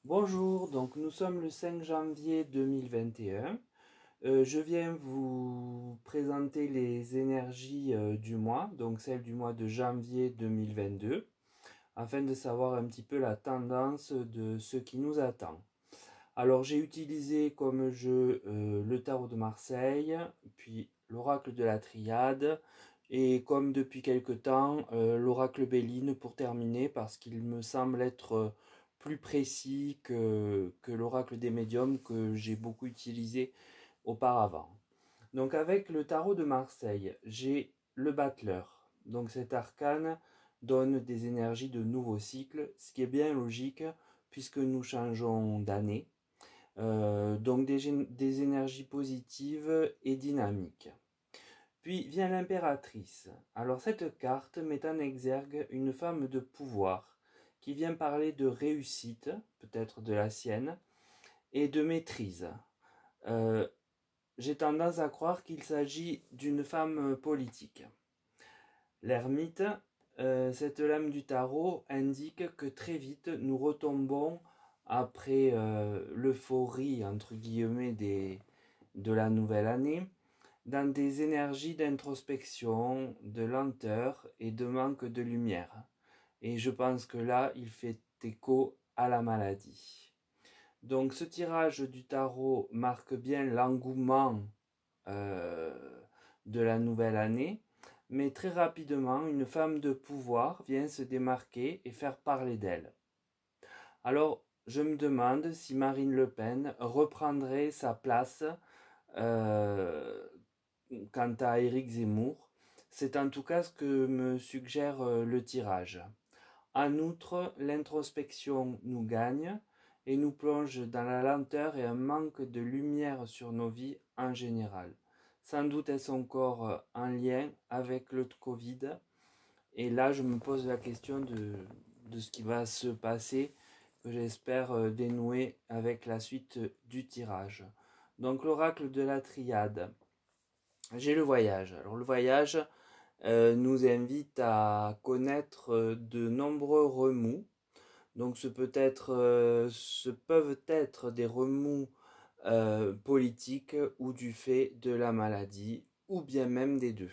Bonjour, donc nous sommes le 5 janvier 2021. Je viens vous présenter les énergies du mois, donc celles du mois de janvier 2022, afin de savoir un petit peu la tendance de ce qui nous attend. Alors j'ai utilisé comme jeu le tarot de Marseille, puis l'oracle de la Triade, et comme depuis quelque temps, l'oracle Béline pour terminer, parce qu'il me semble être plus précis que l'oracle des médiums que j'ai beaucoup utilisé auparavant. Donc avec le tarot de Marseille, j'ai le battleur. Donc cet arcane donne des énergies de nouveau cycle, ce qui est bien logique puisque nous changeons d'année. Donc des énergies positives et dynamiques. Puis vient l'impératrice. Alors cette carte met en exergue une femme de pouvoir qui vient parler de réussite, peut-être de la sienne, et de maîtrise. Euh, j'ai tendance à croire qu'il s'agit d'une femme politique. L'ermite, cette lame du tarot indique que très vite nous retombons après l'euphorie entre guillemets de la nouvelle année dans des énergies d'introspection, de lenteur et de manque de lumière. Et je pense que là, il fait écho à la maladie. Donc ce tirage du tarot marque bien l'engouement de la nouvelle année, mais très rapidement, une femme de pouvoir vient se démarquer et faire parler d'elle. Alors, je me demande si Marine Le Pen reprendrait sa place euh, quant à Éric Zemmour. C'est en tout cas ce que me suggère le tirage. En outre, l'introspection nous gagne et nous plonge dans la lenteur et un manque de lumière sur nos vies en général. Sans doute est-ce encore en lien avec le Covid. Et là, je me pose la question de ce qui va se passer, que j'espère dénouer avec la suite du tirage. Donc l'oracle de la triade. J'ai le voyage. Alors le voyage nous invite à connaître de nombreux remous. Donc ce peuvent être des remous politiques ou du fait de la maladie, ou bien même des deux.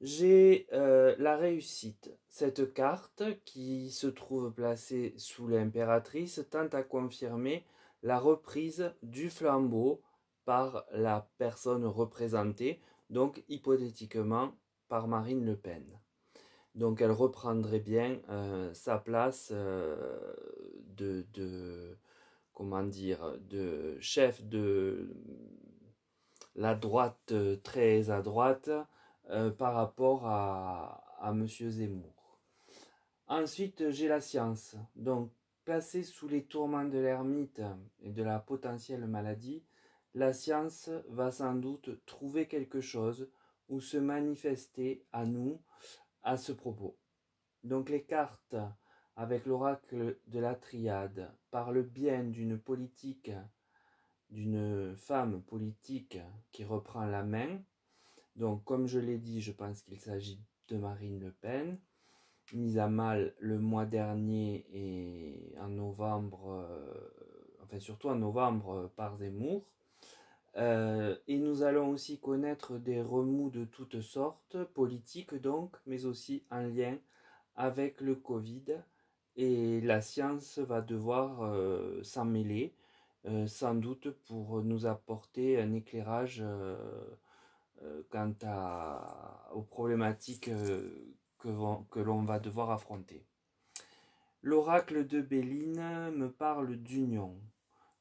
J'ai la réussite. Cette carte, qui se trouve placée sous l'impératrice, tend à confirmer la reprise du flambeau par la personne représentée, donc hypothétiquement par Marine Le Pen. Donc elle reprendrait bien sa place comment dire, de chef de la droite très à droite par rapport à Monsieur Zemmour. Ensuite, j'ai la science. Donc, placée sous les tourments de l'ermite et de la potentielle maladie, la science va sans doute trouver quelque chose ou se manifester à nous à ce propos. Donc, les cartes avec l'oracle de la triade parlent bien d'une femme politique qui reprend la main. Donc, comme je l'ai dit, je pense qu'il s'agit de Marine Le Pen, mise à mal le mois dernier et en novembre, enfin surtout en novembre par Zemmour. Et nous allons aussi connaître des remous de toutes sortes, politiques donc, mais aussi en lien avec le Covid. Et la science va devoir s'en mêler, sans doute pour nous apporter un éclairage quant aux problématiques que l'on va devoir affronter. L'oracle de Béline me parle d'union.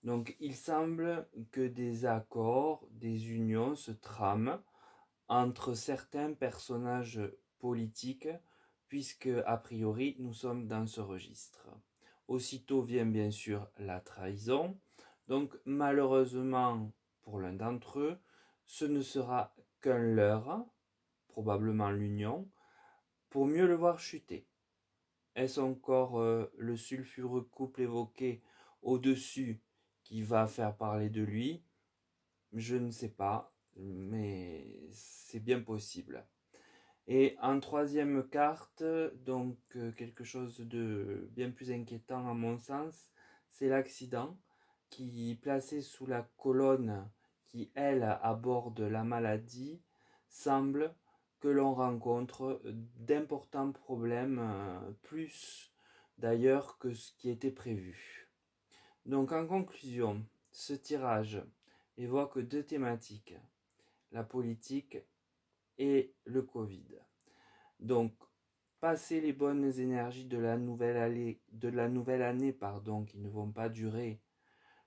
Donc il semble que des accords, des unions se trament entre certains personnages politiques, puisque a priori nous sommes dans ce registre. Aussitôt vient bien sûr la trahison. Donc malheureusement pour l'un d'entre eux, ce ne sera qu'un leurre, probablement l'union, pour mieux le voir chuter. Est-ce encore le sulfureux couple évoqué au-dessus qui va faire parler de lui? Je ne sais pas, mais c'est bien possible. Et en troisième carte, donc quelque chose de bien plus inquiétant à mon sens, c'est l'accident qui, placé sous la colonne qui, elle, aborde la maladie, semble que l'on rencontre d'importants problèmes, plus d'ailleurs que ce qui était prévu. Donc en conclusion, ce tirage évoque deux thématiques, la politique et le Covid. Donc, passer les bonnes énergies de la nouvelle année, qui ne vont pas durer,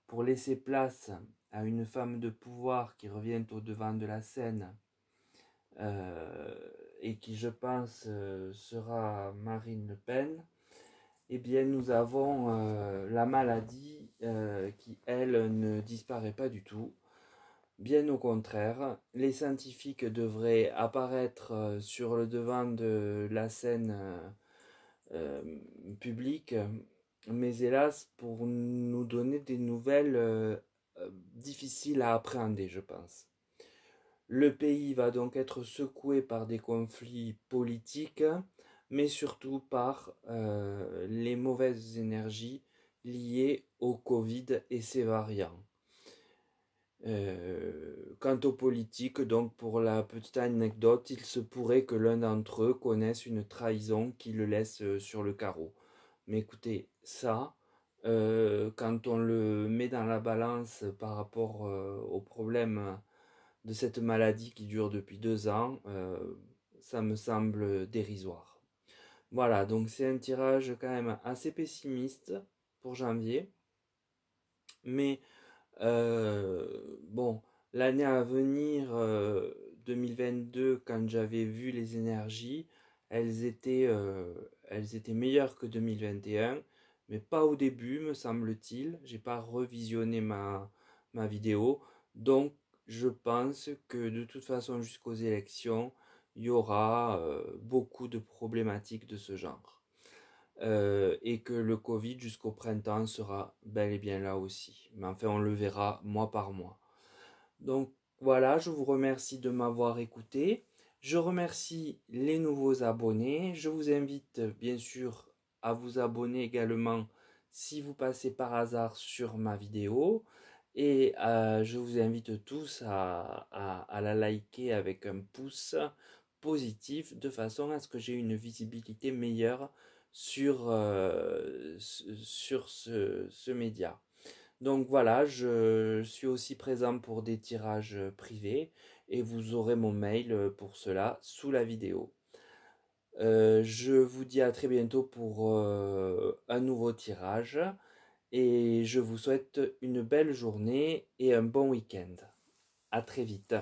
pour laisser place à une femme de pouvoir qui revient au devant de la scène, et qui, je pense, sera Marine Le Pen, eh bien, nous avons la maladie qui, elle, ne disparaît pas du tout. Bien au contraire, les scientifiques devraient apparaître sur le devant de la scène publique, mais hélas pour nous donner des nouvelles difficiles à appréhender, je pense. Le pays va donc être secoué par des conflits politiques, mais surtout par les mauvaises énergies liées au Covid et ses variants. Quant aux politiques, donc pour la petite anecdote, il se pourrait que l'un d'entre eux connaisse une trahison qui le laisse sur le carreau. Mais écoutez, ça, quand on le met dans la balance par rapport au problème de cette maladie qui dure depuis 2 ans, ça me semble dérisoire. Voilà, donc c'est un tirage quand même assez pessimiste pour janvier, mais bon, l'année à venir, 2022, quand j'avais vu les énergies, elles étaient meilleures que 2021, mais pas au début, me semble-t-il. J'ai pas revisionné ma vidéo, donc je pense que de toute façon, jusqu'aux élections, il y aura beaucoup de problématiques de ce genre. Et que le Covid jusqu'au printemps sera bel et bien là aussi. Mais enfin, on le verra mois par mois. Donc voilà, je vous remercie de m'avoir écouté. Je remercie les nouveaux abonnés. Je vous invite bien sûr à vous abonner également si vous passez par hasard sur ma vidéo. Et je vous invite tous à la liker avec un pouce positif de façon à ce que j'ai une visibilité meilleure sur ce média. Donc voilà, je suis aussi présent pour des tirages privés et vous aurez mon mail pour cela sous la vidéo. Je vous dis à très bientôt pour un nouveau tirage et je vous souhaite une belle journée et un bon week-end. À très vite.